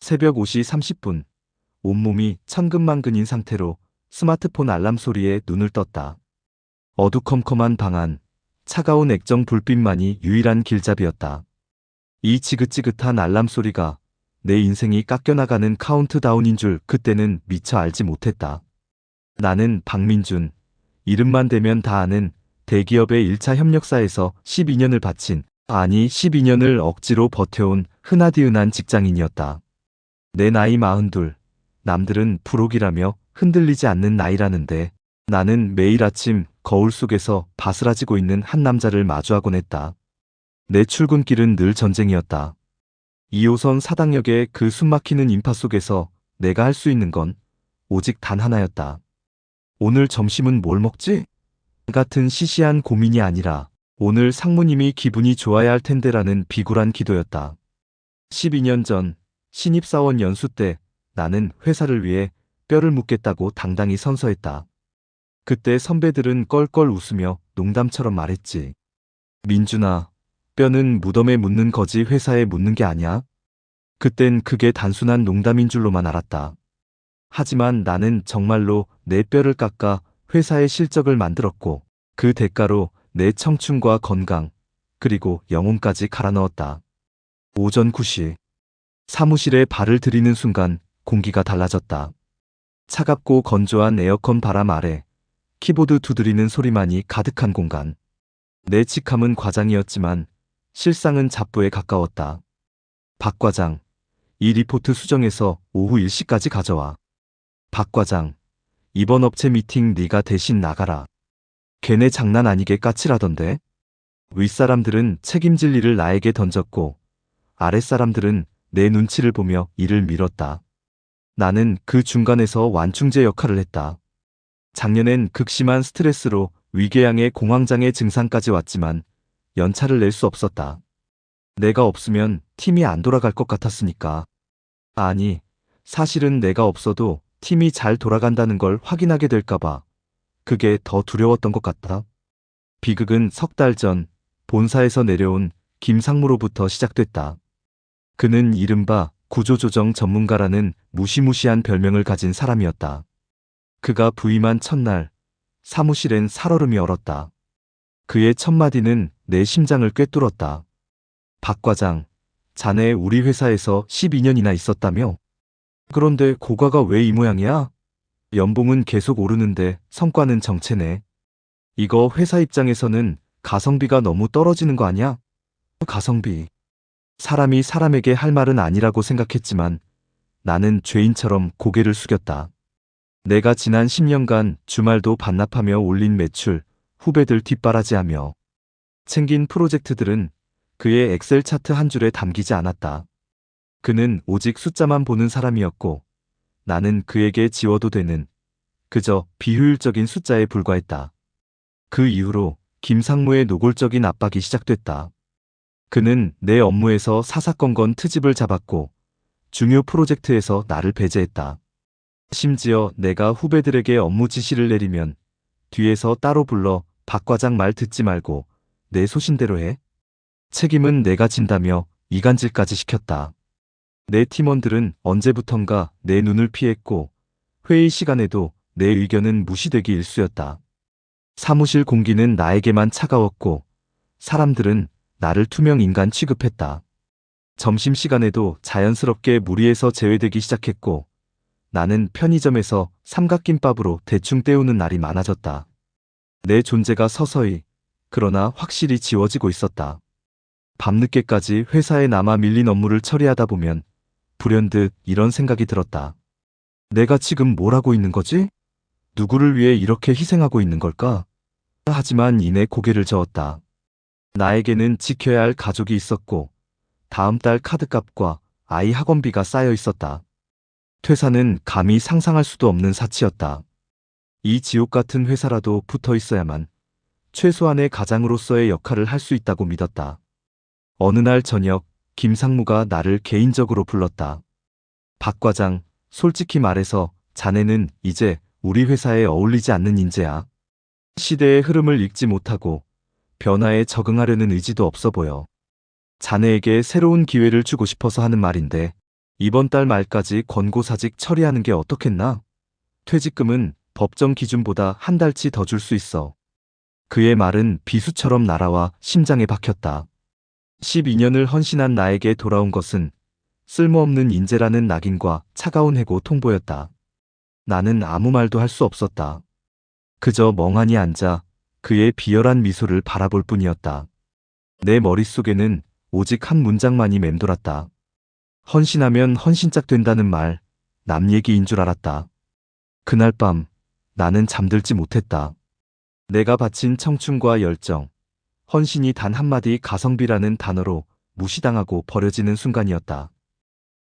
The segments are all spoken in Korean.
새벽 5시 30분, 온몸이 천근만근인 상태로 스마트폰 알람 소리에 눈을 떴다. 어두컴컴한 방 안, 차가운 액정 불빛만이 유일한 길잡이였다. 이 지긋지긋한 알람 소리가 내 인생이 깎여나가는 카운트다운인 줄 그때는 미처 알지 못했다. 나는 박민준, 이름만 대면 다 아는 대기업의 1차 협력사에서 12년을 바친, 아니 12년을 억지로 버텨온 흔하디흔한 직장인이었다. 내 나이 42, 남들은 부록이라며 흔들리지 않는 나이라는데 나는 매일 아침 거울 속에서 바스라지고 있는 한 남자를 마주하곤 했다. 내 출근길은 늘 전쟁이었다. 2호선 사당역의 그 숨막히는 인파 속에서 내가 할 수 있는 건 오직 단 하나였다. 오늘 점심은 뭘 먹지? 같은 시시한 고민이 아니라 오늘 상무님이 기분이 좋아야 할 텐데라는 비굴한 기도였다. 12년 전 신입사원 연수 때 나는 회사를 위해 뼈를 묻겠다고 당당히 선서했다. 그때 선배들은 껄껄 웃으며 농담처럼 말했지. 민준아, 뼈는 무덤에 묻는 거지 회사에 묻는 게 아니야. 그땐 그게 단순한 농담인 줄로만 알았다. 하지만 나는 정말로 내 뼈를 깎아 회사의 실적을 만들었고 그 대가로 내 청춘과 건강, 그리고 영혼까지 갈아 넣었다. 오전 9시. 사무실에 발을 들이는 순간 공기가 달라졌다. 차갑고 건조한 에어컨 바람 아래 키보드 두드리는 소리만이 가득한 공간. 내 직함은 과장이었지만 실상은 잡부에 가까웠다. 박 과장, 이 리포트 수정해서 오후 1시까지 가져와. 박 과장, 이번 업체 미팅 네가 대신 나가라. 걔네 장난 아니게 까칠하던데. 윗사람들은 책임질 일을 나에게 던졌고 아랫사람들은 내 눈치를 보며 일을 미뤘다. 나는 그 중간에서 완충제 역할을 했다. 작년엔 극심한 스트레스로 위궤양의 공황장애 증상까지 왔지만 연차를 낼 수 없었다. 내가 없으면 팀이 안 돌아갈 것 같았으니까. 아니, 사실은 내가 없어도 팀이 잘 돌아간다는 걸 확인하게 될까봐 그게 더 두려웠던 것 같다. 비극은 석 달 전 본사에서 내려온 김상무로부터 시작됐다. 그는 이른바 구조조정 전문가라는 무시무시한 별명을 가진 사람이었다. 그가 부임한 첫날 사무실엔 살얼음이 얼었다. 그의 첫마디는 내 심장을 꿰뚫었다. 박 과장, 자네 우리 회사에서 12년이나 있었다며? 그런데 고과가 왜 이 모양이야? 연봉은 계속 오르는데 성과는 정체네. 이거 회사 입장에서는 가성비가 너무 떨어지는 거 아니야? 가성비. 사람이 사람에게 할 말은 아니라고 생각했지만 나는 죄인처럼 고개를 숙였다. 내가 지난 10년간 주말도 반납하며 올린 매출, 후배들 뒷바라지하며 챙긴 프로젝트들은 그의 엑셀 차트 한 줄에 담기지 않았다. 그는 오직 숫자만 보는 사람이었고 나는 그에게 지워도 되는 그저 비효율적인 숫자에 불과했다. 그 이후로 김상무의 노골적인 압박이 시작됐다. 그는 내 업무에서 사사건건 트집을 잡았고 중요 프로젝트에서 나를 배제했다. 심지어 내가 후배들에게 업무 지시를 내리면 뒤에서 따로 불러 박 과장 말 듣지 말고 내 소신대로 해. 책임은 내가 진다며 이간질까지 시켰다. 내 팀원들은 언제부턴가 내 눈을 피했고 회의 시간에도 내 의견은 무시되기 일쑤였다. 사무실 공기는 나에게만 차가웠고 사람들은 나를 투명 인간 취급했다. 점심시간에도 자연스럽게 무리해서 제외되기 시작했고 나는 편의점에서 삼각김밥으로 대충 때우는 날이 많아졌다. 내 존재가 서서히 그러나 확실히 지워지고 있었다. 밤늦게까지 회사에 남아 밀린 업무를 처리하다 보면 불현듯 이런 생각이 들었다. 내가 지금 뭘 하고 있는 거지? 누구를 위해 이렇게 희생하고 있는 걸까? 하지만 이내 고개를 저었다. 나에게는 지켜야 할 가족이 있었고 다음 달 카드값과 아이 학원비가 쌓여 있었다. 퇴사는 감히 상상할 수도 없는 사치였다. 이 지옥 같은 회사라도 붙어 있어야만 최소한의 가장으로서의 역할을 할 수 있다고 믿었다. 어느 날 저녁 김상무가 나를 개인적으로 불렀다. 박 과장, 솔직히 말해서 자네는 이제 우리 회사에 어울리지 않는 인재야. 시대의 흐름을 읽지 못하고 변화에 적응하려는 의지도 없어 보여. 자네에게 새로운 기회를 주고 싶어서 하는 말인데 이번 달 말까지 권고사직 처리하는 게 어떻겠나? 퇴직금은 법정 기준보다 한 달치 더 줄 수 있어. 그의 말은 비수처럼 날아와 심장에 박혔다. 12년을 헌신한 나에게 돌아온 것은 쓸모없는 인재라는 낙인과 차가운 해고 통보였다. 나는 아무 말도 할 수 없었다. 그저 멍하니 앉아 그의 비열한 미소를 바라볼 뿐이었다. 내 머릿속에는 오직 한 문장만이 맴돌았다. 헌신하면 헌신짝 된다는 말, 남 얘기인 줄 알았다. 그날 밤 나는 잠들지 못했다. 내가 바친 청춘과 열정, 헌신이 단 한마디 가성비라는 단어로 무시당하고 버려지는 순간이었다.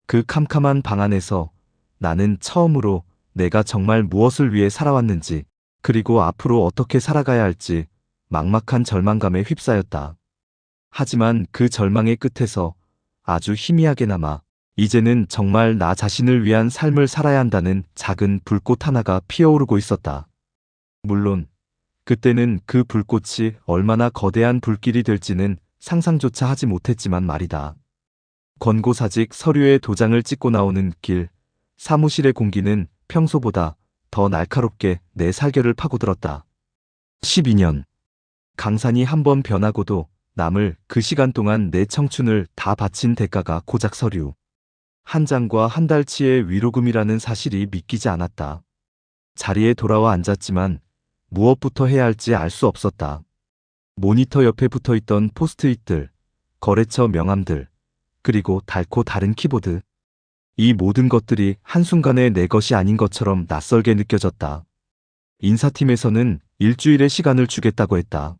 그 캄캄한 방 안에서 나는 처음으로 내가 정말 무엇을 위해 살아왔는지, 그리고 앞으로 어떻게 살아가야 할지 막막한 절망감에 휩싸였다. 하지만 그 절망의 끝에서 아주 희미하게나마 이제는 정말 나 자신을 위한 삶을 살아야 한다는 작은 불꽃 하나가 피어오르고 있었다. 물론 그때는 그 불꽃이 얼마나 거대한 불길이 될지는 상상조차 하지 못했지만 말이다. 권고사직 서류에 도장을 찍고 나오는 길, 사무실의 공기는 평소보다 더 날카롭게 내 살결을 파고들었다. 12년. 강산이 한번 변하고도 남을 그 시간 동안 내 청춘을 다 바친 대가가 고작 서류 한 장과 한 달치의 위로금이라는 사실이 믿기지 않았다. 자리에 돌아와 앉았지만 무엇부터 해야 할지 알 수 없었다. 모니터 옆에 붙어있던 포스트잇들, 거래처 명함들, 그리고 달고 다른 키보드. 이 모든 것들이 한순간에 내 것이 아닌 것처럼 낯설게 느껴졌다. 인사팀에서는 일주일의 시간을 주겠다고 했다.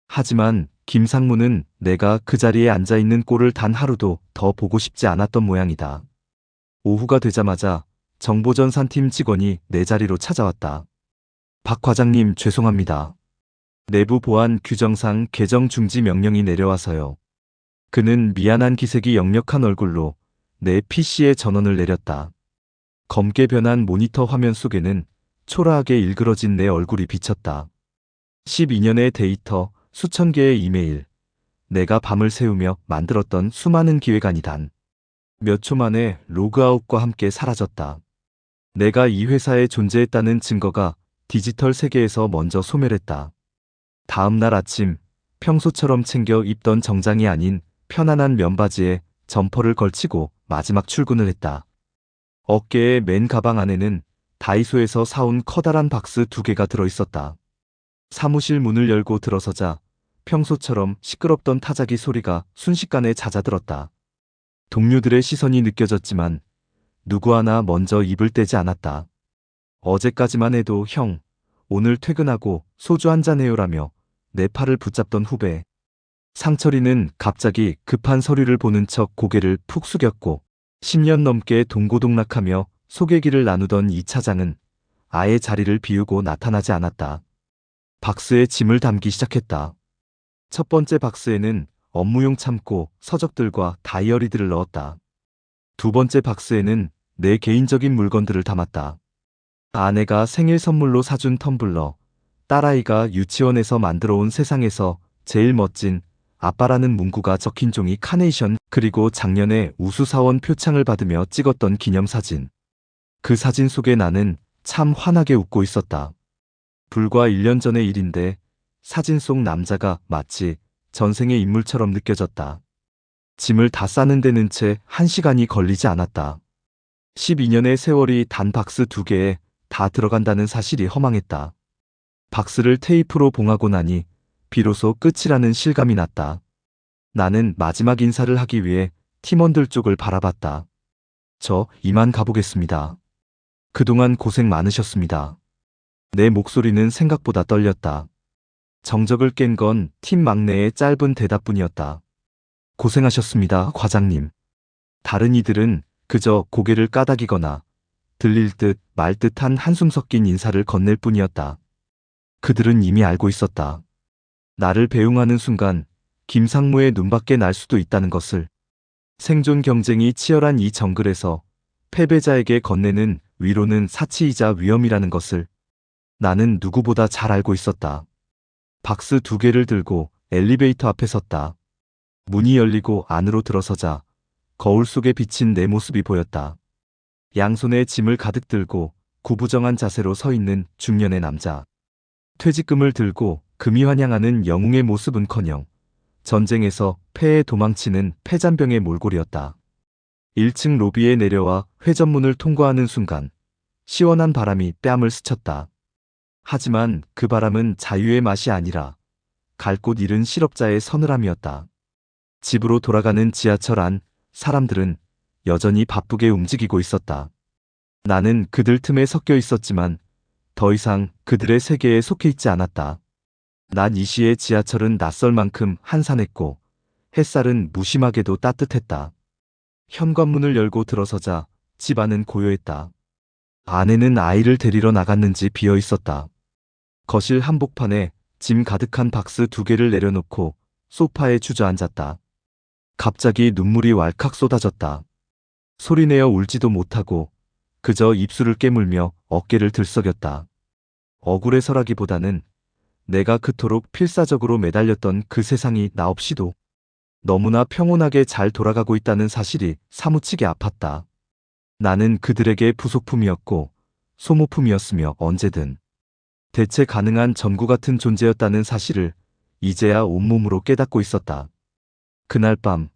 하지만 김상무는 내가 그 자리에 앉아있는 꼴을 단 하루도 더 보고 싶지 않았던 모양이다. 오후가 되자마자 정보전산팀 직원이 내 자리로 찾아왔다. 박 과장님 죄송합니다. 내부 보안 규정상 계정 중지 명령이 내려와서요. 그는 미안한 기색이 역력한 얼굴로 내 PC에 전원을 내렸다. 검게 변한 모니터 화면 속에는 초라하게 일그러진 내 얼굴이 비쳤다. 12년의 데이터, 수천 개의 이메일, 내가 밤을 새우며 만들었던 수많은 기획안이 단 몇 초 만에 로그아웃과 함께 사라졌다. 내가 이 회사에 존재했다는 증거가 디지털 세계에서 먼저 소멸했다. 다음 날 아침, 평소처럼 챙겨 입던 정장이 아닌 편안한 면바지에 점퍼를 걸치고 마지막 출근을 했다. 어깨에 맨 가방 안에는 다이소에서 사온 커다란 박스 2개가 들어있었다. 사무실 문을 열고 들어서자 평소처럼 시끄럽던 타자기 소리가 순식간에 잦아들었다. 동료들의 시선이 느껴졌지만 누구 하나 먼저 입을 떼지 않았다. 어제까지만 해도 형, 오늘 퇴근하고 소주 한잔 해요라며 내 팔을 붙잡던 후배. 상철이는 갑자기 급한 서류를 보는 척 고개를 푹 숙였고 10년 넘게 동고동락하며 소개기를 나누던 이 차장은 아예 자리를 비우고 나타나지 않았다. 박스에 짐을 담기 시작했다. 첫 번째 박스에는 업무용 참고, 서적들과 다이어리들을 넣었다. 두 번째 박스에는 내 개인적인 물건들을 담았다. 아내가 생일 선물로 사준 텀블러, 딸아이가 유치원에서 만들어온 세상에서 제일 멋진 아빠라는 문구가 적힌 종이 카네이션, 그리고 작년에 우수사원 표창을 받으며 찍었던 기념사진. 그 사진 속에 나는 참 환하게 웃고 있었다. 불과 1년 전의 일인데 사진 속 남자가 마치 전생의 인물처럼 느껴졌다. 짐을 다 싸는 데는 채 1시간이 걸리지 않았다. 12년의 세월이 단 박스 2개에 다 들어간다는 사실이 허망했다. 박스를 테이프로 봉하고 나니 비로소 끝이라는 실감이 났다. 나는 마지막 인사를 하기 위해 팀원들 쪽을 바라봤다. 저 이만 가보겠습니다. 그동안 고생 많으셨습니다. 내 목소리는 생각보다 떨렸다. 정적을 깬 건 팀 막내의 짧은 대답뿐이었다. 고생하셨습니다, 과장님. 다른 이들은 그저 고개를 까닥이거나 들릴 듯 말 듯한 한숨 섞인 인사를 건넬 뿐이었다. 그들은 이미 알고 있었다. 나를 배웅하는 순간 김상무의 눈밖에 날 수도 있다는 것을. 생존 경쟁이 치열한 이 정글에서 패배자에게 건네는 위로는 사치이자 위험이라는 것을 나는 누구보다 잘 알고 있었다. 박스 2개를 들고 엘리베이터 앞에 섰다. 문이 열리고 안으로 들어서자 거울 속에 비친 내 모습이 보였다. 양손에 짐을 가득 들고 구부정한 자세로 서 있는 중년의 남자. 퇴직금을 들고 금이 환영하는 영웅의 모습은커녕 전쟁에서 패에 도망치는 패잔병의 몰골이었다. 1층 로비에 내려와 회전문을 통과하는 순간 시원한 바람이 뺨을 스쳤다. 하지만 그 바람은 자유의 맛이 아니라 갈 곳 잃은 실업자의 서늘함이었다. 집으로 돌아가는 지하철 안 사람들은 여전히 바쁘게 움직이고 있었다. 나는 그들 틈에 섞여 있었지만 더 이상 그들의 세계에 속해 있지 않았다. 낮 2시에 지하철은 낯설 만큼 한산했고 햇살은 무심하게도 따뜻했다. 현관문을 열고 들어서자 집 안은 고요했다. 아내는 아이를 데리러 나갔는지 비어 있었다. 거실 한복판에 짐 가득한 박스 2개를 내려놓고 소파에 주저앉았다. 갑자기 눈물이 왈칵 쏟아졌다. 소리내어 울지도 못하고 그저 입술을 깨물며 어깨를 들썩였다. 억울해서라기보다는 내가 그토록 필사적으로 매달렸던 그 세상이 나 없이도 너무나 평온하게 잘 돌아가고 있다는 사실이 사무치게 아팠다. 나는 그들에게 부속품이었고 소모품이었으며 언제든 대체 가능한 전구 같은 존재였다는 사실을 이제야 온몸으로 깨닫고 있었다. 그날 밤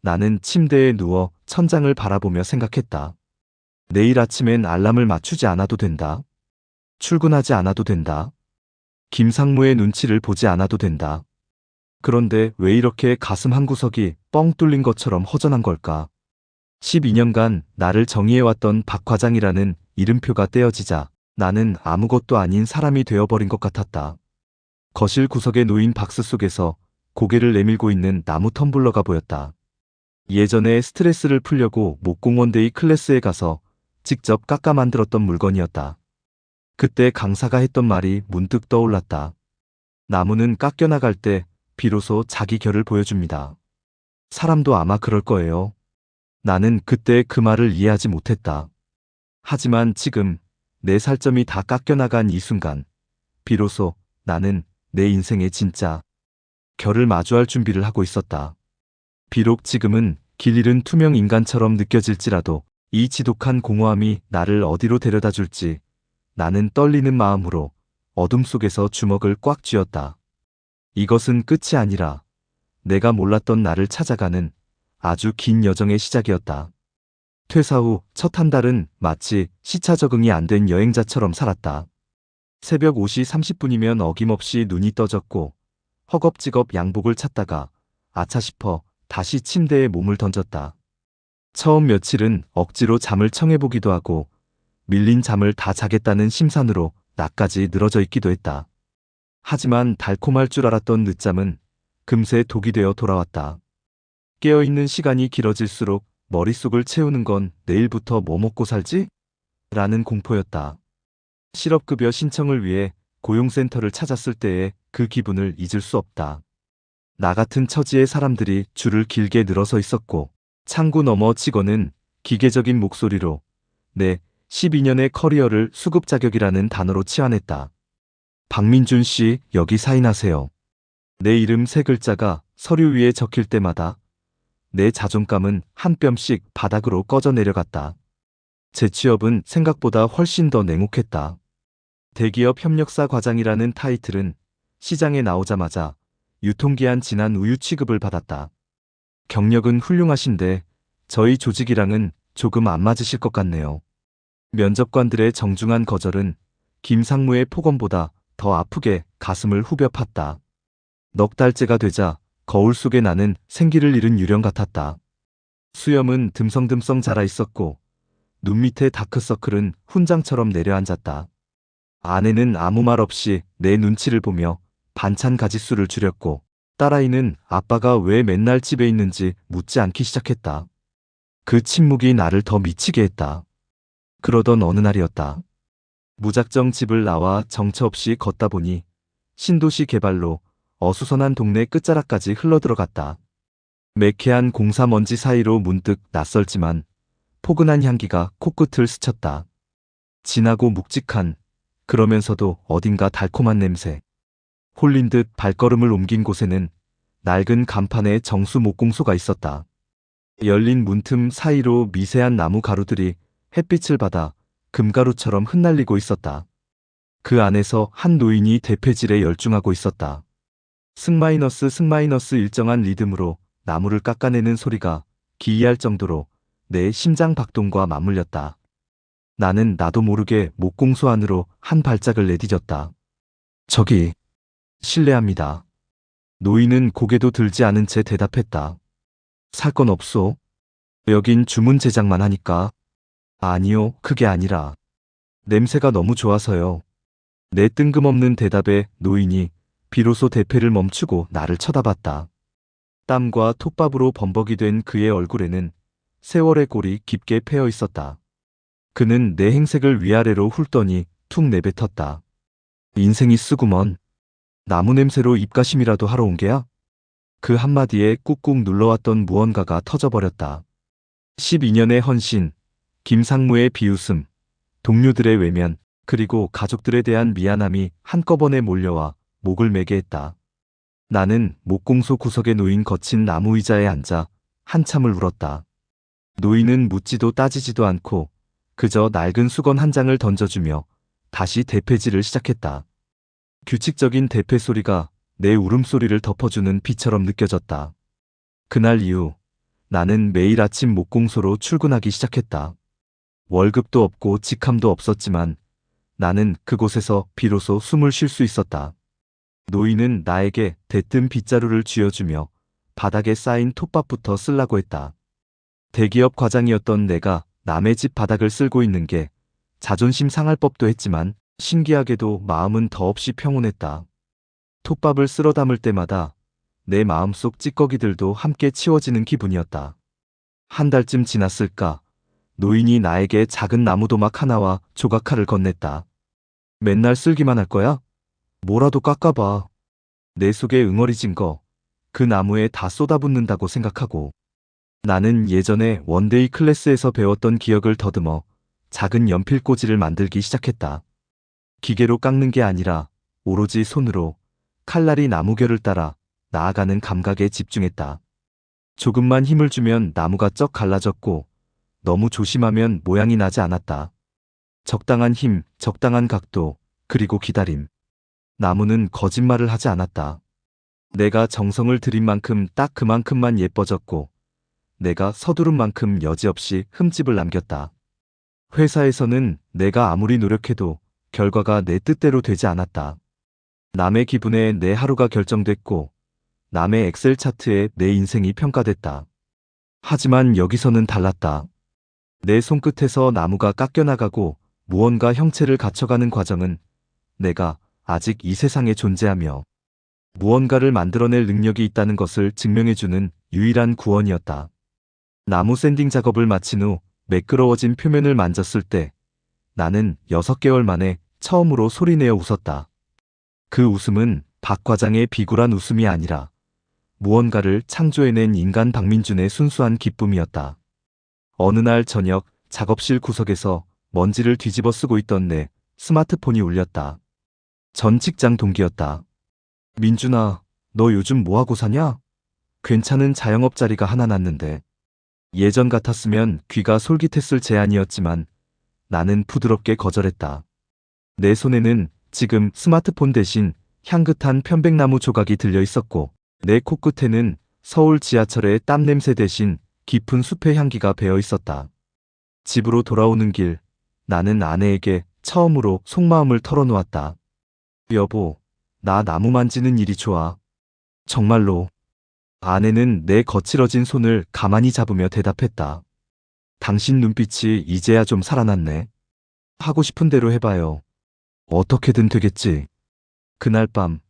나는 침대에 누워 천장을 바라보며 생각했다. 내일 아침엔 알람을 맞추지 않아도 된다. 출근하지 않아도 된다. 김상무의 눈치를 보지 않아도 된다. 그런데 왜 이렇게 가슴 한구석이 뻥 뚫린 것처럼 허전한 걸까? 12년간 나를 정의해왔던 박 과장이라는 이름표가 떼어지자 나는 아무것도 아닌 사람이 되어버린 것 같았다. 거실 구석에 놓인 박스 속에서 고개를 내밀고 있는 나무 텀블러가 보였다. 예전에 스트레스를 풀려고 목공원데이 클래스에 가서 직접 깎아 만들었던 물건이었다. 그때 강사가 했던 말이 문득 떠올랐다. 나무는 깎여나갈 때 비로소 자기 결을 보여줍니다. 사람도 아마 그럴 거예요. 나는 그때 그 말을 이해하지 못했다. 하지만 지금 내 살점이 다 깎여나간 이 순간 비로소 나는 내 인생의 진짜 결을 마주할 준비를 하고 있었다. 비록 지금은 길 잃은 투명 인간처럼 느껴질지라도 이 지독한 공허함이 나를 어디로 데려다 줄지 나는 떨리는 마음으로 어둠 속에서 주먹을 꽉 쥐었다. 이것은 끝이 아니라 내가 몰랐던 나를 찾아가는 아주 긴 여정의 시작이었다. 퇴사 후 첫 한 달은 마치 시차 적응이 안 된 여행자처럼 살았다. 새벽 5시 30분이면 어김없이 눈이 떠졌고 허겁지겁 양복을 찾다가 아차 싶어 다시 침대에 몸을 던졌다. 처음 며칠은 억지로 잠을 청해보기도 하고 밀린 잠을 다 자겠다는 심산으로 나까지 늘어져 있기도 했다. 하지만 달콤할 줄 알았던 늦잠은 금세 독이 되어 돌아왔다. 깨어있는 시간이 길어질수록 머릿속을 채우는 건 내일부터 뭐 먹고 살지? 라는 공포였다. 실업급여 신청을 위해 고용센터를 찾았을 때의 그 기분을 잊을 수 없다. 나 같은 처지의 사람들이 줄을 길게 늘어서 있었고 창구 너머 직원은 기계적인 목소리로 내 12년의 커리어를 수급 자격이라는 단어로 치환했다. 박민준 씨, 여기 사인하세요. 내 이름 3글자가 서류 위에 적힐 때마다 내 자존감은 한 뼘씩 바닥으로 꺼져 내려갔다. 재취업은 생각보다 훨씬 더 냉혹했다. 대기업 협력사 과장이라는 타이틀은 시장에 나오자마자 유통기한 지난 우유 취급을 받았다. 경력은 훌륭하신데 저희 조직이랑은 조금 안 맞으실 것 같네요. 면접관들의 정중한 거절은 김상무의 폭언보다 더 아프게 가슴을 후벼 팠다. 넉 달째가 되자 거울 속에 나는 생기를 잃은 유령 같았다. 수염은 듬성듬성 자라 있었고 눈 밑에 다크서클은 훈장처럼 내려앉았다. 아내는 아무 말 없이 내 눈치를 보며 반찬 가짓수를 줄였고 딸아이는 아빠가 왜 맨날 집에 있는지 묻지 않기 시작했다. 그 침묵이 나를 더 미치게 했다. 그러던 어느 날이었다. 무작정 집을 나와 정처 없이 걷다 보니 신도시 개발로 어수선한 동네 끝자락까지 흘러들어갔다. 매캐한 공사 먼지 사이로 문득 낯설지만 포근한 향기가 코끝을 스쳤다. 진하고 묵직한 그러면서도 어딘가 달콤한 냄새. 홀린 듯 발걸음을 옮긴 곳에는 낡은 간판에 정수 목공소가 있었다. 열린 문틈 사이로 미세한 나무 가루들이 햇빛을 받아 금가루처럼 흩날리고 있었다. 그 안에서 한 노인이 대패질에 열중하고 있었다. 승 마이너스 일정한 리듬으로 나무를 깎아내는 소리가 기이할 정도로 내 심장 박동과 맞물렸다. 나는 나도 모르게 목공소 안으로 한 발짝을 내디뎠다. 저기, 실례합니다. 노인은 고개도 들지 않은 채 대답했다. 살 건 없소. 여긴 주문 제작만 하니까. 아니요, 그게 아니라. 냄새가 너무 좋아서요. 내 뜬금없는 대답에 노인이 비로소 대패를 멈추고 나를 쳐다봤다. 땀과 톱밥으로 범벅이 된 그의 얼굴에는 세월의 골이 깊게 패여 있었다. 그는 내 행색을 위아래로 훑더니 툭 내뱉었다. 인생이 쓰구먼. 나무 냄새로 입가심이라도 하러 온 게야? 그 한마디에 꾹꾹 눌러왔던 무언가가 터져버렸다. 12년의 헌신, 김상무의 비웃음, 동료들의 외면, 그리고 가족들에 대한 미안함이 한꺼번에 몰려와 목을 매게 했다. 나는 목공소 구석에 놓인 거친 나무 의자에 앉아 한참을 울었다. 노인은 묻지도 따지지도 않고 그저 낡은 수건 한 장을 던져주며 다시 대패질을 시작했다. 규칙적인 대패 소리가 내 울음소리를 덮어주는 비처럼 느껴졌다. 그날 이후 나는 매일 아침 목공소로 출근하기 시작했다. 월급도 없고 직함도 없었지만 나는 그곳에서 비로소 숨을 쉴 수 있었다. 노인은 나에게 대뜸 빗자루를 쥐어주며 바닥에 쌓인 톱밥부터 쓸라고 했다. 대기업 과장이었던 내가 남의 집 바닥을 쓸고 있는 게 자존심 상할 법도 했지만 신기하게도 마음은 더없이 평온했다. 톱밥을 쓸어 담을 때마다 내 마음속 찌꺼기들도 함께 치워지는 기분이었다. 한 달쯤 지났을까 노인이 나에게 작은 나무도막 하나와 조각칼을 건넸다. 맨날 쓸기만 할 거야? 뭐라도 깎아봐. 내 속에 응어리진 거 그 나무에 다 쏟아붓는다고 생각하고. 나는 예전에 원데이 클래스에서 배웠던 기억을 더듬어 작은 연필꽂이를 만들기 시작했다. 기계로 깎는 게 아니라 오로지 손으로 칼날이 나무결을 따라 나아가는 감각에 집중했다. 조금만 힘을 주면 나무가 쩍 갈라졌고 너무 조심하면 모양이 나지 않았다. 적당한 힘, 적당한 각도, 그리고 기다림. 나무는 거짓말을 하지 않았다. 내가 정성을 들인 만큼 딱 그만큼만 예뻐졌고 내가 서두른 만큼 여지없이 흠집을 남겼다. 회사에서는 내가 아무리 노력해도 결과가 내 뜻대로 되지 않았다. 남의 기분에 내 하루가 결정됐고 남의 엑셀 차트에 내 인생이 평가됐다. 하지만 여기서는 달랐다. 내 손끝에서 나무가 깎여나가고 무언가 형체를 갖춰가는 과정은 내가 아직 이 세상에 존재하며 무언가를 만들어낼 능력이 있다는 것을 증명해주는 유일한 구원이었다. 나무 샌딩 작업을 마친 후 매끄러워진 표면을 만졌을 때 나는 6개월 만에 처음으로 소리내어 웃었다. 그 웃음은 박 과장의 비굴한 웃음이 아니라 무언가를 창조해낸 인간 박민준의 순수한 기쁨이었다. 어느 날 저녁 작업실 구석에서 먼지를 뒤집어 쓰고 있던 내 스마트폰이 울렸다. 전 직장 동기였다. 민준아, 너 요즘 뭐하고 사냐? 괜찮은 자영업 자리가 하나 났는데. 예전 같았으면 귀가 솔깃했을 제안이었지만 나는 부드럽게 거절했다. 내 손에는 지금 스마트폰 대신 향긋한 편백나무 조각이 들려 있었고 내 코끝에는 서울 지하철의 땀 냄새 대신 깊은 숲의 향기가 배어 있었다. 집으로 돌아오는 길, 나는 아내에게 처음으로 속마음을 털어놓았다. 여보, 나 나무 만지는 일이 좋아. 정말로. 아내는 내 거칠어진 손을 가만히 잡으며 대답했다. 당신 눈빛이 이제야 좀 살아났네. 하고 싶은 대로 해봐요. 어떻게든 되겠지. 그날 밤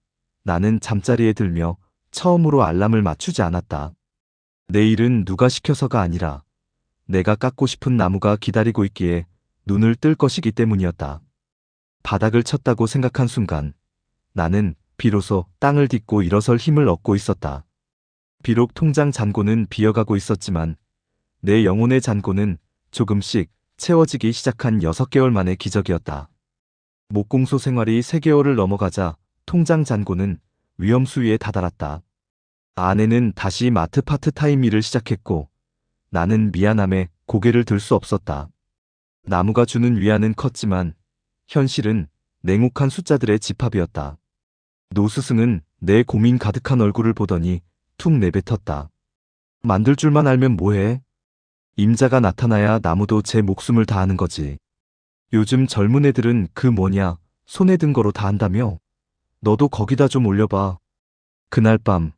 나는 잠자리에 들며 처음으로 알람을 맞추지 않았다. 내일은 누가 시켜서가 아니라 내가 깎고 싶은 나무가 기다리고 있기에 눈을 뜰 것이기 때문이었다. 바닥을 쳤다고 생각한 순간 나는 비로소 땅을 딛고 일어설 힘을 얻고 있었다. 비록 통장 잔고는 비어가고 있었지만 내 영혼의 잔고는 조금씩 채워지기 시작한 6개월 만의 기적이었다. 목공소 생활이 3개월을 넘어가자 통장 잔고는 위험 수위에 다다랐다. 아내는 다시 마트 파트타임 일을 시작했고 나는 미안함에 고개를 들 수 없었다. 나무가 주는 위안은 컸지만 현실은 냉혹한 숫자들의 집합이었다. 노스승은 내 고민 가득한 얼굴을 보더니 툭 내뱉었다. 만들 줄만 알면 뭐해? 임자가 나타나야 나무도 제 목숨을 다하는 거지. 요즘 젊은 애들은 그 뭐냐 손에 든 거로 다 한다며? 너도 거기다 좀 올려봐. 그날 밤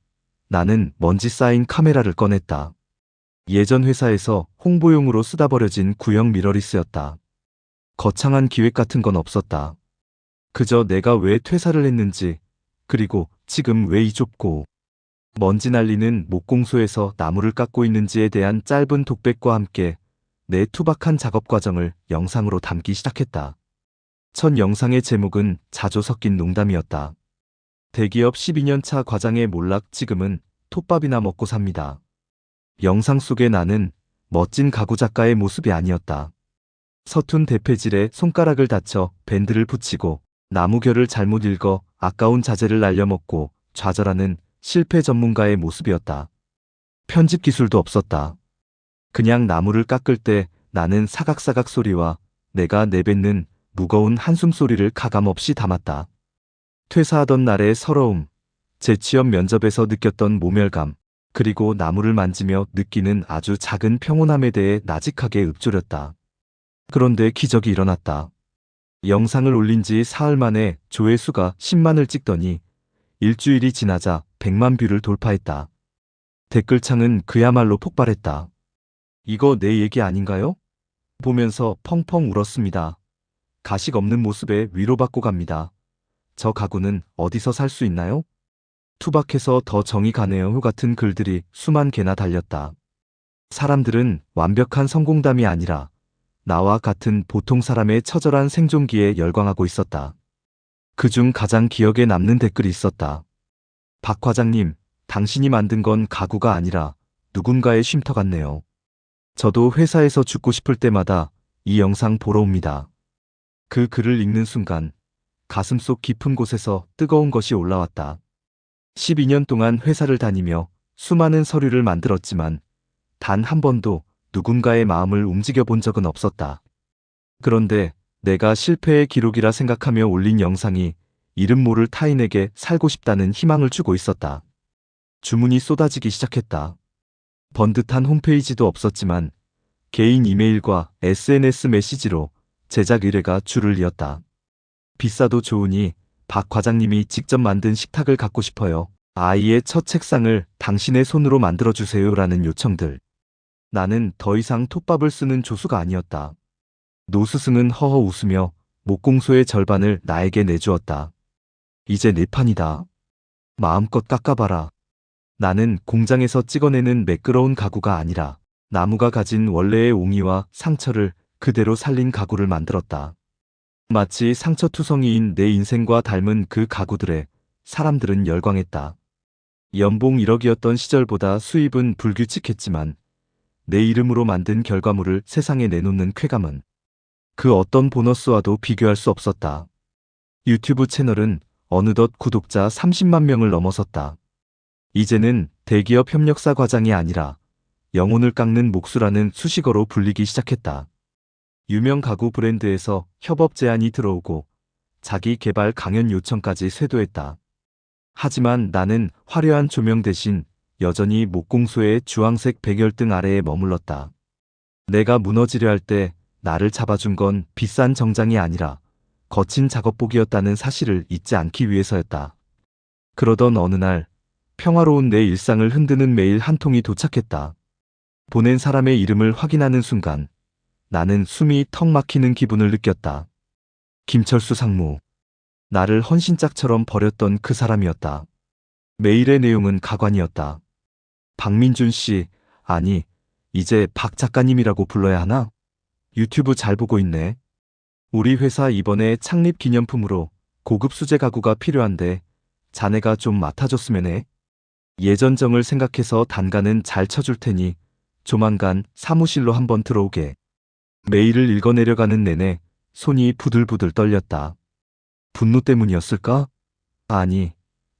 나는 먼지 쌓인 카메라를 꺼냈다. 예전 회사에서 홍보용으로 쓰다 버려진 구형 미러리스였다. 거창한 기획 같은 건 없었다. 그저 내가 왜 퇴사를 했는지, 그리고 지금 왜 이 좁고 먼지 날리는 목공소에서 나무를 깎고 있는지에 대한 짧은 독백과 함께 내 투박한 작업 과정을 영상으로 담기 시작했다. 첫 영상의 제목은 자조 섞인 농담이었다. 대기업 12년 차 과장의 몰락, 지금은 톱밥이나 먹고 삽니다. 영상 속의 나는 멋진 가구 작가의 모습이 아니었다. 서툰 대패질에 손가락을 다쳐 밴드를 붙이고 나무결을 잘못 읽어 아까운 자재를 날려먹고 좌절하는 실패 전문가의 모습이었다. 편집 기술도 없었다. 그냥 나무를 깎을 때 나는 사각사각 소리와 내가 내뱉는 무거운 한숨 소리를 가감없이 담았다. 퇴사하던 날의 서러움, 재취업 면접에서 느꼈던 모멸감, 그리고 나무를 만지며 느끼는 아주 작은 평온함에 대해 나직하게 읊조렸다. 그런데 기적이 일어났다. 영상을 올린 지 사흘 만에 조회수가 10만을 찍더니 일주일이 지나자 100만 뷰를 돌파했다. 댓글창은 그야말로 폭발했다. 이거 내 얘기 아닌가요? 보면서 펑펑 울었습니다. 가식 없는 모습에 위로받고 갑니다. 저 가구는 어디서 살 수 있나요? 투박해서 더 정이 가네요 같은 글들이 수만 개나 달렸다. 사람들은 완벽한 성공담이 아니라 나와 같은 보통 사람의 처절한 생존기에 열광하고 있었다. 그중 가장 기억에 남는 댓글이 있었다. 박 과장님, 당신이 만든 건 가구가 아니라 누군가의 쉼터 같네요. 저도 회사에서 죽고 싶을 때마다 이 영상 보러 옵니다. 그 글을 읽는 순간 가슴속 깊은 곳에서 뜨거운 것이 올라왔다. 12년 동안 회사를 다니며 수많은 서류를 만들었지만 단 한 번도 누군가의 마음을 움직여 본 적은 없었다. 그런데 내가 실패의 기록이라 생각하며 올린 영상이 이름 모를 타인에게 살고 싶다는 희망을 주고 있었다. 주문이 쏟아지기 시작했다. 번듯한 홈페이지도 없었지만 개인 이메일과 SNS 메시지로 제작 의뢰가 줄을 이었다. 비싸도 좋으니 박 과장님이 직접 만든 식탁을 갖고 싶어요. 아이의 첫 책상을 당신의 손으로 만들어주세요 라는 요청들. 나는 더 이상 톱밥을 쓰는 조수가 아니었다. 노스승은 허허 웃으며 목공소의 절반을 나에게 내주었다. 이제 내 판이다. 마음껏 깎아봐라. 나는 공장에서 찍어내는 매끄러운 가구가 아니라 나무가 가진 원래의 옹이와 상처를 그대로 살린 가구를 만들었다. 마치 상처투성이인 내 인생과 닮은 그 가구들에 사람들은 열광했다. 연봉 1억이었던 시절보다 수입은 불규칙했지만 내 이름으로 만든 결과물을 세상에 내놓는 쾌감은 그 어떤 보너스와도 비교할 수 없었다. 유튜브 채널은 어느덧 구독자 30만 명을 넘어섰다. 이제는 대기업 협력사 과장이 아니라 영혼을 깎는 목수라는 수식어로 불리기 시작했다. 유명 가구 브랜드에서 협업 제안이 들어오고 자기 개발 강연 요청까지 쇄도했다. 하지만 나는 화려한 조명 대신 여전히 목공소의 주황색 백열등 아래에 머물렀다. 내가 무너지려 할 때 나를 잡아준 건 비싼 정장이 아니라 거친 작업복이었다는 사실을 잊지 않기 위해서였다. 그러던 어느 날 평화로운 내 일상을 흔드는 메일 한 통이 도착했다. 보낸 사람의 이름을 확인하는 순간 나는 숨이 턱 막히는 기분을 느꼈다. 김철수 상무. 나를 헌신짝처럼 버렸던 그 사람이었다. 메일의 내용은 가관이었다. 박민준 씨, 아니, 이제 박 작가님이라고 불러야 하나? 유튜브 잘 보고 있네. 우리 회사 이번에 창립 기념품으로 고급 수제 가구가 필요한데 자네가 좀 맡아줬으면 해. 예전 정을 생각해서 단가는 잘 쳐줄 테니 조만간 사무실로 한번 들어오게. 메일을 읽어내려가는 내내 손이 부들부들 떨렸다. 분노 때문이었을까? 아니,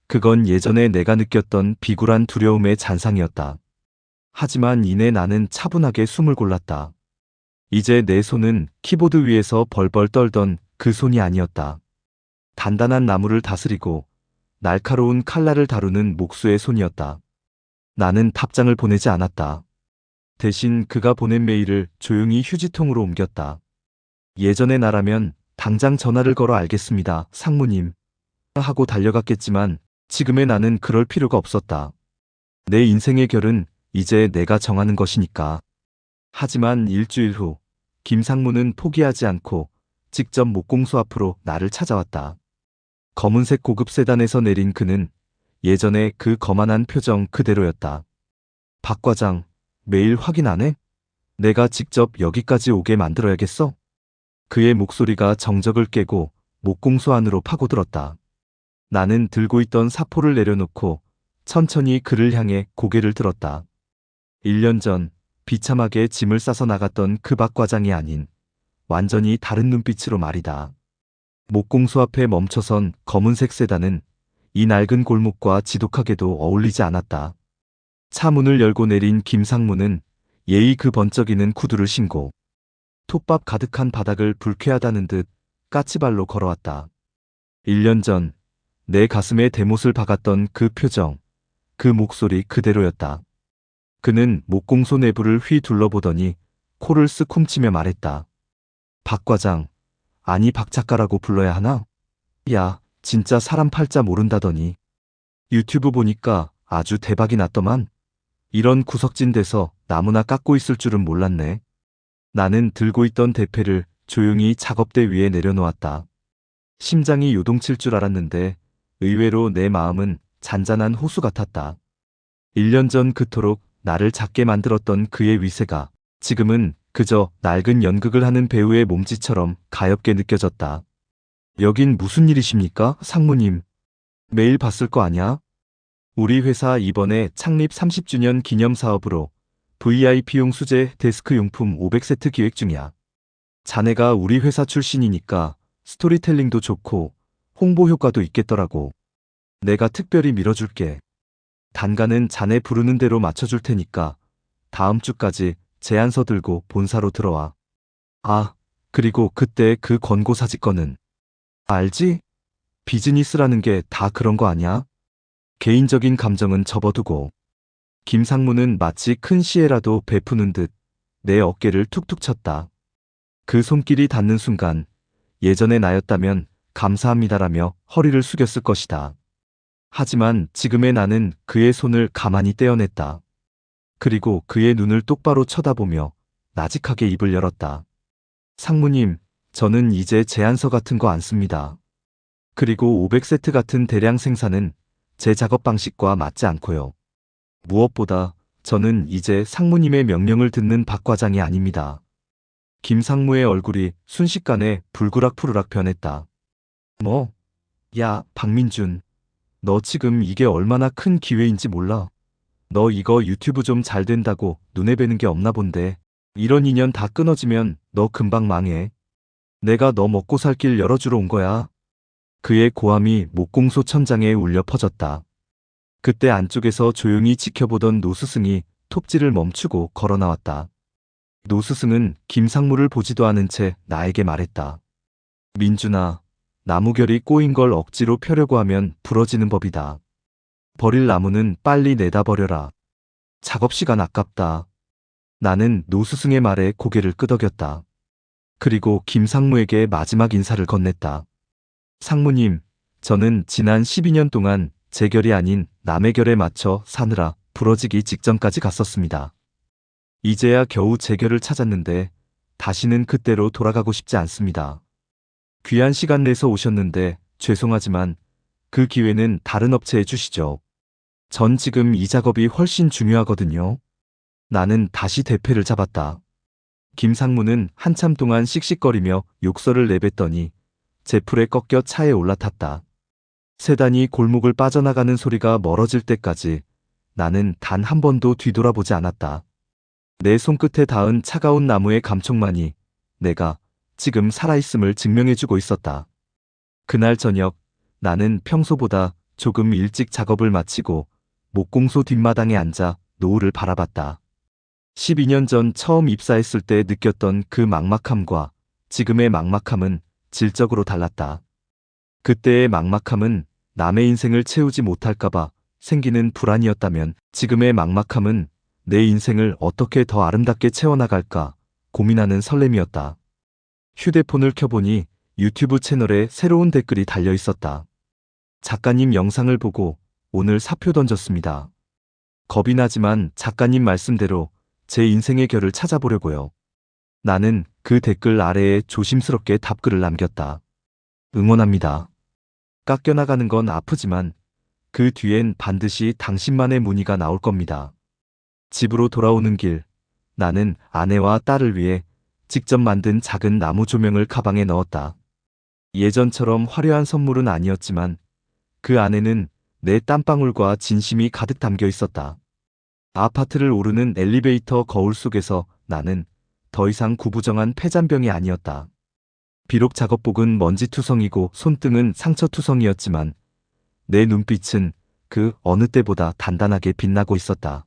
그건 예전에 내가 느꼈던 비굴한 두려움의 잔상이었다. 하지만 이내 나는 차분하게 숨을 골랐다. 이제 내 손은 키보드 위에서 벌벌 떨던 그 손이 아니었다. 단단한 나무를 다스리고 날카로운 칼날을 다루는 목수의 손이었다. 나는 답장을 보내지 않았다. 대신 그가 보낸 메일을 조용히 휴지통으로 옮겼다. 예전의 나라면 당장 전화를 걸어 알겠습니다, 상무님. 하고 달려갔겠지만 지금의 나는 그럴 필요가 없었다. 내 인생의 결은 이제 내가 정하는 것이니까. 하지만 일주일 후 김상무는 포기하지 않고 직접 목공소 앞으로 나를 찾아왔다. 검은색 고급 세단에서 내린 그는 예전의 그 거만한 표정 그대로였다. 박 과장, 메일 확인 안 해? 내가 직접 여기까지 오게 만들어야겠어? 그의 목소리가 정적을 깨고 목공소 안으로 파고들었다. 나는 들고 있던 사포를 내려놓고 천천히 그를 향해 고개를 들었다. 1년 전 비참하게 짐을 싸서 나갔던 그 박 과장이 아닌 완전히 다른 눈빛으로 말이다. 목공소 앞에 멈춰선 검은색 세단은 이 낡은 골목과 지독하게도 어울리지 않았다. 차 문을 열고 내린 김상무는 예의 그 번쩍이는 구두를 신고 톱밥 가득한 바닥을 불쾌하다는 듯 까치발로 걸어왔다. 1년 전 내 가슴에 대못을 박았던 그 표정, 그 목소리 그대로였다. 그는 목공소 내부를 휘 둘러보더니 코를 쓱 훔치며 말했다. 박 과장, 아니 박 작가라고 불러야 하나? 야, 진짜 사람 팔자 모른다더니. 유튜브 보니까 아주 대박이 났더만. 이런 구석진 데서 나무나 깎고 있을 줄은 몰랐네. 나는 들고 있던 대패를 조용히 작업대 위에 내려놓았다. 심장이 요동칠 줄 알았는데 의외로 내 마음은 잔잔한 호수 같았다. 1년 전 그토록 나를 작게 만들었던 그의 위세가 지금은 그저 낡은 연극을 하는 배우의 몸짓처럼 가엽게 느껴졌다. 여긴 무슨 일이십니까, 상무님? 매일 봤을 거 아냐? 우리 회사 이번에 창립 30주년 기념 사업으로 VIP용 수제 데스크 용품 500세트 기획 중이야. 자네가 우리 회사 출신이니까 스토리텔링도 좋고 홍보 효과도 있겠더라고. 내가 특별히 밀어줄게. 단가는 자네 부르는 대로 맞춰줄 테니까 다음 주까지 제안서 들고 본사로 들어와. 아, 그리고 그때 그 권고 사직서는 알지? 비즈니스라는 게 다 그런 거 아냐? 개인적인 감정은 접어두고. 김상무는 마치 큰 시혜라도 베푸는 듯 내 어깨를 툭툭 쳤다. 그 손길이 닿는 순간 예전의 나였다면 감사합니다라며 허리를 숙였을 것이다. 하지만 지금의 나는 그의 손을 가만히 떼어냈다. 그리고 그의 눈을 똑바로 쳐다보며 나직하게 입을 열었다. 상무님, 저는 이제 제안서 같은 거 안 씁니다. 그리고 500세트 같은 대량 생산은 제 작업 방식과 맞지 않고요. 무엇보다 저는 이제 상무님의 명령을 듣는 박 과장이 아닙니다. 김상무의 얼굴이 순식간에 불그락푸르락 변했다. 뭐? 야, 박민준. 너 지금 이게 얼마나 큰 기회인지 몰라. 너 이거 유튜브 좀 잘 된다고 눈에 뵈는 게 없나 본데. 이런 인연 다 끊어지면 너 금방 망해. 내가 너 먹고 살 길 열어주러 온 거야. 그의 고함이 목공소 천장에 울려 퍼졌다. 그때 안쪽에서 조용히 지켜보던 노스승이 톱질을 멈추고 걸어 나왔다. 노스승은 김상무를 보지도 않은 채 나에게 말했다. 민준아, 나무결이 꼬인 걸 억지로 펴려고 하면 부러지는 법이다. 버릴 나무는 빨리 내다 버려라. 작업 시간 아깝다. 나는 노스승의 말에 고개를 끄덕였다. 그리고 김상무에게 마지막 인사를 건넸다. 상무님, 저는 지난 12년 동안 제 결이 아닌 남의 결에 맞춰 사느라 부러지기 직전까지 갔었습니다. 이제야 겨우 제 결을 찾았는데 다시는 그때로 돌아가고 싶지 않습니다. 귀한 시간 내서 오셨는데 죄송하지만 그 기회는 다른 업체에 주시죠. 전 지금 이 작업이 훨씬 중요하거든요. 나는 다시 대패를 잡았다. 김상무는 한참 동안 씩씩거리며 욕설을 내뱉더니 제풀에 꺾여 차에 올라탔다. 세단이 골목을 빠져나가는 소리가 멀어질 때까지 나는 단 한 번도 뒤돌아보지 않았다. 내 손끝에 닿은 차가운 나무의 감촉만이 내가 지금 살아있음을 증명해주고 있었다. 그날 저녁 나는 평소보다 조금 일찍 작업을 마치고 목공소 뒷마당에 앉아 노을을 바라봤다. 12년 전 처음 입사했을 때 느꼈던 그 막막함과 지금의 막막함은 질적으로 달랐다. 그때의 막막함은 남의 인생을 채우지 못할까봐 생기는 불안이었다면 지금의 막막함은 내 인생을 어떻게 더 아름답게 채워나갈까 고민하는 설렘이었다. 휴대폰을 켜보니 유튜브 채널에 새로운 댓글이 달려 있었다. 작가님 영상을 보고 오늘 사표 던졌습니다. 겁이 나지만 작가님 말씀대로 제 인생의 결을 찾아보려고요. 나는 그 댓글 아래에 조심스럽게 답글을 남겼다. 응원합니다. 깎여나가는 건 아프지만 그 뒤엔 반드시 당신만의 무늬가 나올 겁니다. 집으로 돌아오는 길, 나는 아내와 딸을 위해 직접 만든 작은 나무 조명을 가방에 넣었다. 예전처럼 화려한 선물은 아니었지만 그 안에는 내 땀방울과 진심이 가득 담겨 있었다. 아파트를 오르는 엘리베이터 거울 속에서 나는 더 이상 구부정한 폐잔병이 아니었다. 비록 작업복은 먼지투성이고 손등은 상처투성이었지만 내 눈빛은 그 어느 때보다 단단하게 빛나고 있었다.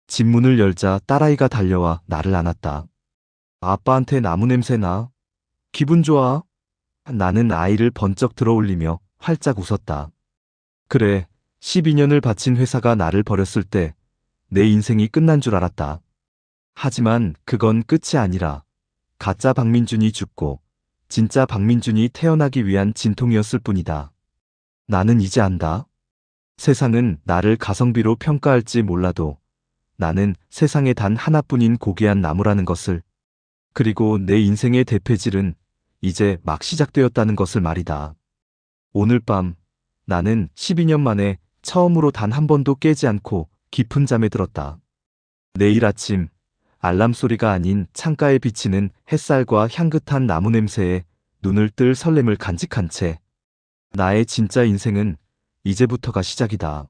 집 문을 열자 딸아이가 달려와 나를 안았다. 아빠한테 나무 냄새 나? 기분 좋아? 나는 아이를 번쩍 들어올리며 활짝 웃었다. 그래, 12년을 바친 회사가 나를 버렸을 때 내 인생이 끝난 줄 알았다. 하지만 그건 끝이 아니라 가짜 박민준이 죽고 진짜 박민준이 태어나기 위한 진통이었을 뿐이다. 나는 이제 안다. 세상은 나를 가성비로 평가할지 몰라도 나는 세상에 단 하나뿐인 고귀한 나무라는 것을, 그리고 내 인생의 대패질은 이제 막 시작되었다는 것을 말이다. 오늘 밤 나는 12년 만에 처음으로 단 한 번도 깨지 않고 깊은 잠에 들었다. 내일 아침 알람 소리가 아닌 창가에 비치는 햇살과 향긋한 나무 냄새에 눈을 뜰 설렘을 간직한 채 나의 진짜 인생은 이제부터가 시작이다.